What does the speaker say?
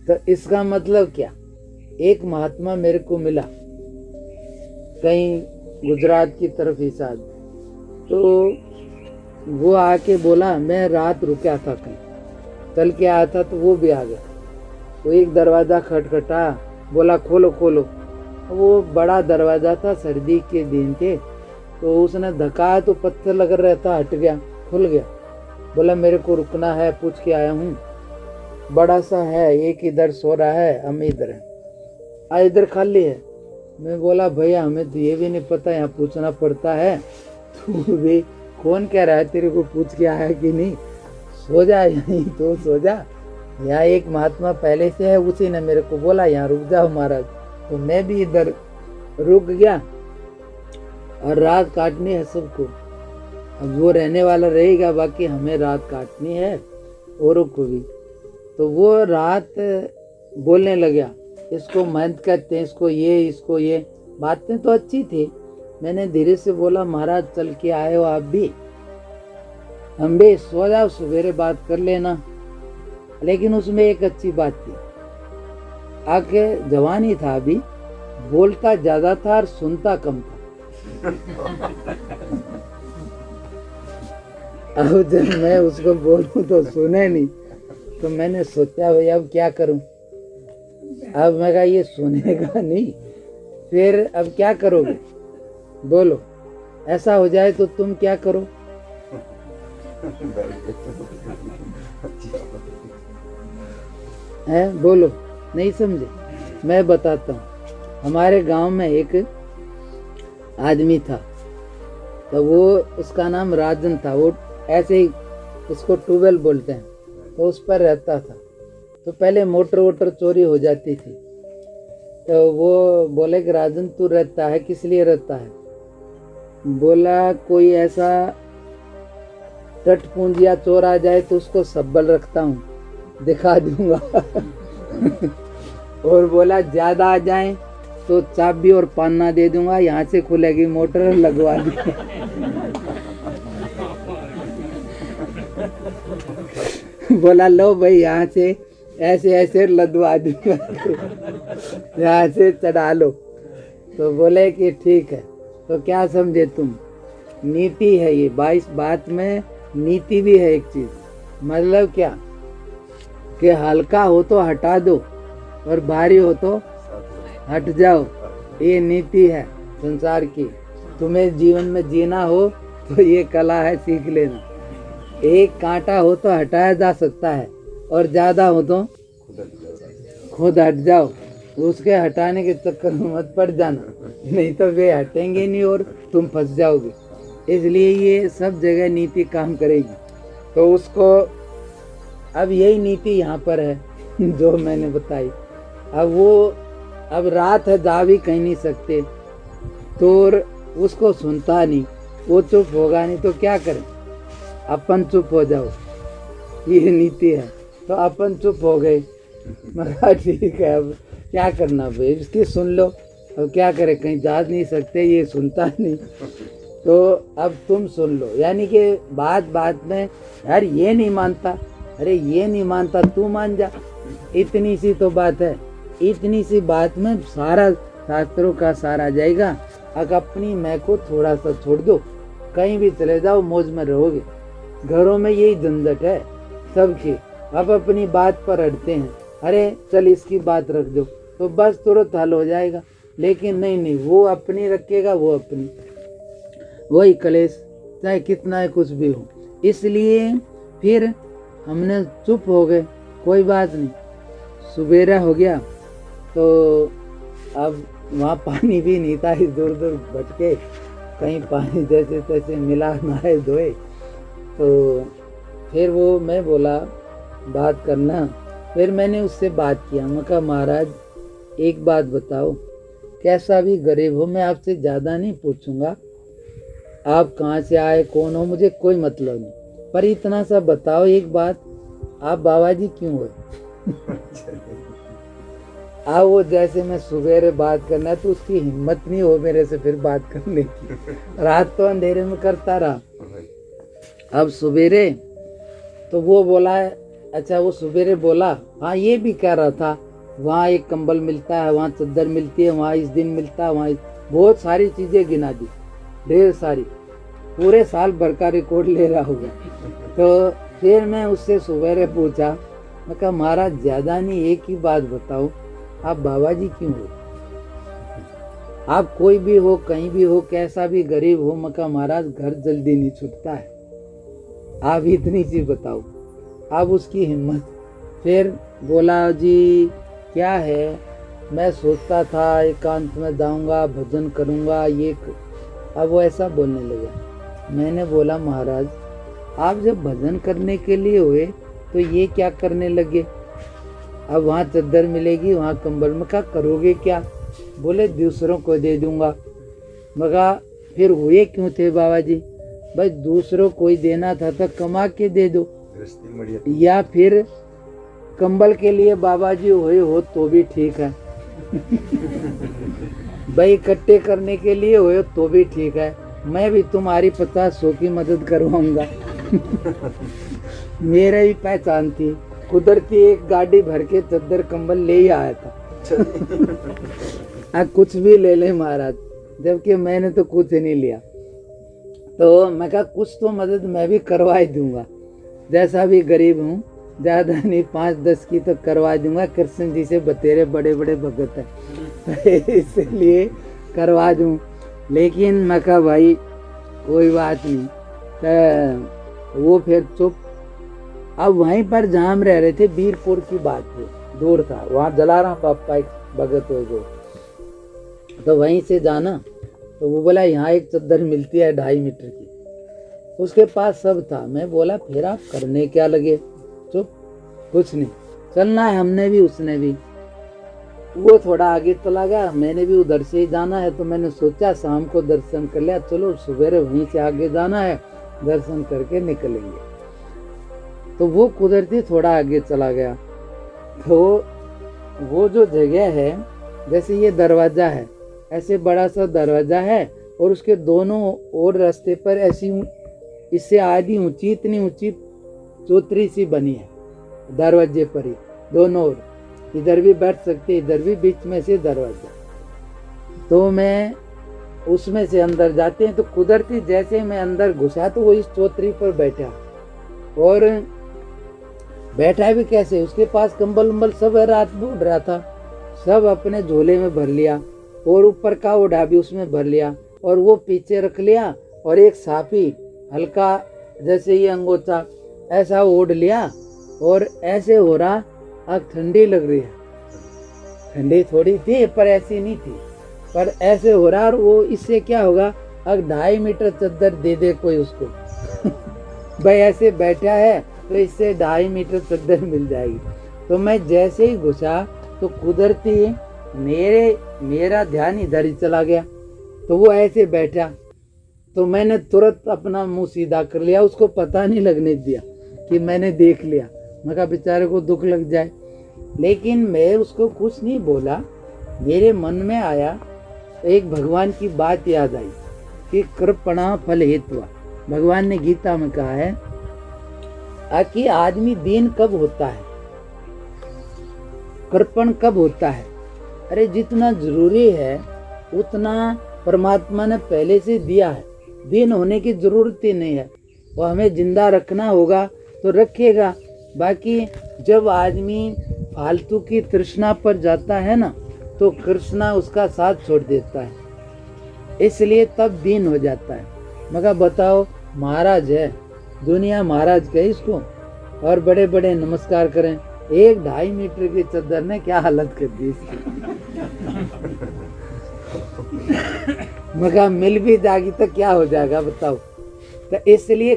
तो इसका मतलब क्या, एक महात्मा मेरे को मिला कहीं गुजरात की तरफ ही शायद, तो वो आके बोला मैं रात रुका था कहीं, चल के आया था, तो वो भी आ गया। वो एक दरवाज़ा खटखटा, बोला खोलो खोलो। वो बड़ा दरवाज़ा था, सर्दी के दिन थे, तो उसने धक्का तो पत्थर लग रहा था, हट गया, खुल गया। बोला मेरे को रुकना है, पूछ के आया हूँ। बड़ा सा है, एक इधर सो रहा है, हम इधर हैं, इधर खाली है। मैं बोला भैया हमें तो ये भी नहीं पता, यहाँ पूछना पड़ता है। तू भी कौन कह रहा है तेरे को पूछ के आया कि नहीं, सो जा यहीं, तो सो जा। यहाँ एक महात्मा पहले से है, उसी ने मेरे को बोला यहाँ रुक जाओ महाराज। तो मैं भी इधर रुक गया, और रात काटनी है सबको। अब वो रहने वाला रहेगा, बाकी हमें रात काटनी है औरों को भी। तो वो रात बोलने लगा, इसको मेहनत करते हैं, इसको ये बातें तो अच्छी थी। मैंने धीरे से बोला महाराज चल के आए हो आप भी, हम भी सो जाओ, सवेरे बात कर लेना। लेकिन उसमें एक अच्छी बात थी, आके जवान ही था अभी, बोलता ज्यादा था और सुनता कम था। अब जब मैं उसको बोलूं तो सुने नहीं, तो मैंने सोचा भाई अब क्या करूं। अब मैं कहा ये सुनेगा नहीं, फिर अब क्या करोगे, बोलो। ऐसा हो जाए तो तुम क्या करो। है बोलो, नहीं समझे, मैं बताता हूँ। हमारे गांव में एक आदमी था, तो वो उसका नाम राजन था। वो ऐसे ही उसको ट्यूबवेल बोलते हैं, तो उस पर रहता था। तो पहले मोटर वोटर चोरी हो जाती थी, तो वो बोले कि राजन तू रहता है, किस लिए रहता है। बोला कोई ऐसा टटपूंजिया चोर आ जाए तो उसको सब्बल रखता हूँ, दिखा दूंगा। और बोला ज्यादा आ जाए तो चाबी और पन्ना दे दूंगा, यहाँ से खुलेगी मोटर, लगवा दी। बोला लो भाई यहाँ से ऐसे ऐसे लदवा दूंगा, यहाँ से चढ़ा लो। तो बोले कि ठीक है। तो क्या समझे तुम, नीति है ये, 22 बात में नीति भी है एक चीज। मतलब क्या कि हल्का हो तो हटा दो और भारी हो तो हट जाओ, ये नीति है संसार की। तुम्हें जीवन में जीना हो तो ये कला है, सीख लेना। एक कांटा हो तो हटाया जा सकता है, और ज्यादा हो तो खुद हट जाओ। उसके हटाने के चक्कर में मत पड़ जाना, नहीं तो वे हटेंगे नहीं और तुम फंस जाओगे। इसलिए ये सब जगह नीति काम करेगी। तो उसको अब यही नीति यहाँ पर है जो मैंने बताई। अब रात है, जा भी कहीं नहीं सकते, तो उसको सुनता नहीं, वो चुप होगा नहीं, तो क्या करें, अपन चुप हो जाओ, ये नीति है। तो अपन चुप हो गए। मैं ठीक है, अब क्या करना भाई, इसकी सुन लो, अब क्या करें, कहीं जा नहीं सकते, ये सुनता नहीं, तो अब तुम सुन लो। यानी कि बात बात में यार ये नहीं मानता, अरे ये नहीं मानता, तू मान जा, इतनी सी तो बात है। इतनी सी बात में सारा शास्त्रों का सार आ जाएगा। अगर अपनी मैं को थोड़ा सा छोड़ दो, कहीं भी चले जाओ, मौज में रहोगे। घरों में यही झंझट है सबकी, अब अपनी बात पर अड़ते हैं, अरे चल इसकी बात रख दो, तो बस तुरंत हल हो जाएगा। लेकिन नहीं, वो अपनी रखेगा, वो अपनी, वही कलेश, चाहे कितना है कुछ भी हो। इसलिए फिर हमने चुप हो गए, कोई बात नहीं। सुबेरा हो गया, तो अब वहाँ पानी भी नहीं था, इस दूर दूर भटके, कहीं पानी जैसे तैसे मिला, नहाए धोए। तो फिर वो मैं बोला बात करना। फिर मैंने उससे बात किया, मैं कहा महाराज एक बात बताओ, कैसा भी गरीब हो, मैं आपसे ज़्यादा नहीं पूछूंगा, आप कहाँ से आए, कौन हो, मुझे कोई मतलब नहीं, पर इतना सा बताओ एक बात, आप बाबा जी क्यों हुए। अब वो जैसे मैं सुबेरे बात करना, तो उसकी हिम्मत नहीं हो मेरे से फिर बात करने की। रात तो अंधेरे में करता रहा। अब सुबेरे तो वो बोला अच्छा वो सवेरे बोला, हाँ ये भी कह रहा था वहाँ एक कंबल मिलता है, वहाँ चादर मिलती है, वहाँ इस दिन मिलता है, वहाँ बहुत सारी चीजें गिना दी, ढेर सारी, पूरे साल भर का रिकॉर्ड ले रहा होगा। तो फिर मैं उससे सवेरे पूछा, मैं कहा महाराज ज्यादा नहीं एक ही बात बताओ, आप बाबा जी क्यों हो? आप कोई भी हो, कहीं भी हो, कैसा भी गरीब हो, मैं कहा महाराज घर जल्दी नहीं छूटता है, आप इतनी चीज बताओ। अब उसकी हिम्मत, फिर बोला जी क्या है, मैं सोचता था एकांत में जाऊंगा, भजन करूंगा, अब वो ऐसा बोलने लगा। मैंने बोला महाराज आप जब भजन करने के लिए हुए तो ये क्या करने लगे? अब वहाँ चादर मिलेगी, वहाँ कंबल, में कहा करोगे क्या? बोले दूसरों को दे दूंगा। मगा फिर हुए क्यों थे बाबा जी? भाई दूसरों को ही देना था तो कमा के दे दो, या फिर कंबल के लिए बाबा जी हुए हो तो भी ठीक है भाई इकट्ठे करने के लिए हुए तो भी ठीक है, मैं भी तुम्हारी 50-100 की मदद करवाऊंगा मेरे भी पहचान थी, कुदरती एक गाड़ी भर के चादर कंबल ले ही आया था कुछ भी ले ले महाराज, जबकि मैंने तो कुछ नहीं लिया। तो मैं कहा कुछ तो मदद मैं भी करवा ही दूंगा, जैसा भी गरीब हूँ, ज्यादा नहीं 5-10 की तो करवा दूंगा, कृष्ण जी से बतेरे बड़े बड़े भगत है इसलिए करवा दूं। लेकिन मैं कहा भाई कोई बात नहीं, तो वो फिर चुप। अब वहीं पर जहाँ हम रह रहे थे, बीरपुर की बात थी, दूर था, वहाँ जलाराम पापा एक भगत हो गए, तो वहीं से जाना। तो वो बोला यहाँ एक चादर मिलती है 2.5 मीटर की, उसके पास सब था। मैं बोला फिर आप करने क्या लगे? चुप, कुछ नहीं, चलना है हमने भी, उसने भी। वो थोड़ा आगे चला गया, मैंने भी उधर से ही जाना है, तो मैंने सोचा शाम को दर्शन कर लिया, चलो सवेरे वहीं से आगे जाना है, दर्शन करके निकलेंगे। तो वो कुदरती थोड़ा आगे चला गया। तो वो जो जगह है, जैसे ये दरवाजा है, ऐसे बड़ा सा दरवाजा है, और उसके दोनों ओर रास्ते पर ऐसी इससे आधी ऊंची, इतनी ऊंची चौतरी सी बनी है दरवाजे पर ही, दोनों ओर, इधर भी बैठ सकते, इधर भी, बीच में से दरवाजा। तो मैं उसमें से अंदर जाते हैं, तो कुदरती जैसे मैं अंदर घुसा तो वो इस चौतरी पर बैठा, और बैठा भी कैसे, उसके पास कंबल उम्बल सब रात में उड़ रहा था, सब अपने झोले में भर लिया, और ऊपर का ओढ़ा भी उसमें भर लिया, और वो पीछे रख लिया, और एक साफी हल्का जैसे ये अंगोछा ऐसा ओढ़ लिया, और ऐसे हो रहा। अब ठंडी लग रही है, ठंडी थोड़ी थी पर ऐसी नहीं थी, पर ऐसे हो रहा। और वो इससे क्या होगा, अब 2.5 मीटर चादर दे दे कोई उसको भाई ऐसे बैठा है तो इससे 2.5 मीटर चादर मिल जाएगी। तो मैं जैसे ही घुसा तो कुदरती मेरा ध्यान इधर ही चला गया, तो वो ऐसे बैठा, तो मैंने तुरंत अपना मुंह सीधा कर लिया, उसको पता नहीं लगने दिया कि मैंने देख लिया। मैं कहा बेचारे को दुख लग जाए, लेकिन मैं उसको कुछ नहीं बोला। मेरे मन में आया तो एक भगवान की बात याद आई कि कृपणा फल हेतुआ, भगवान ने गीता में कहा है कि आदमी दीन कब होता है, कृपण कब होता है? अरे जितना जरूरी है उतना परमात्मा ने पहले से दिया है, दीन होने की जरूरत ही नहीं है। वो हमें जिंदा रखना होगा तो रखेगा। बाकी जब आदमी फालतू की तृष्णा पर जाता है ना, तो कृष्णा उसका साथ छोड़ देता है, इसलिए तब दीन हो जाता है। मगर बताओ, महाराज है, दुनिया महाराज कहे इसको, और बड़े बड़े नमस्कार करें, 1-2.5 मीटर की चादर ने क्या हालत कर दी इसकी मगर मिल भी जाएगी तो क्या हो जाएगा बताओ। तो इसलिए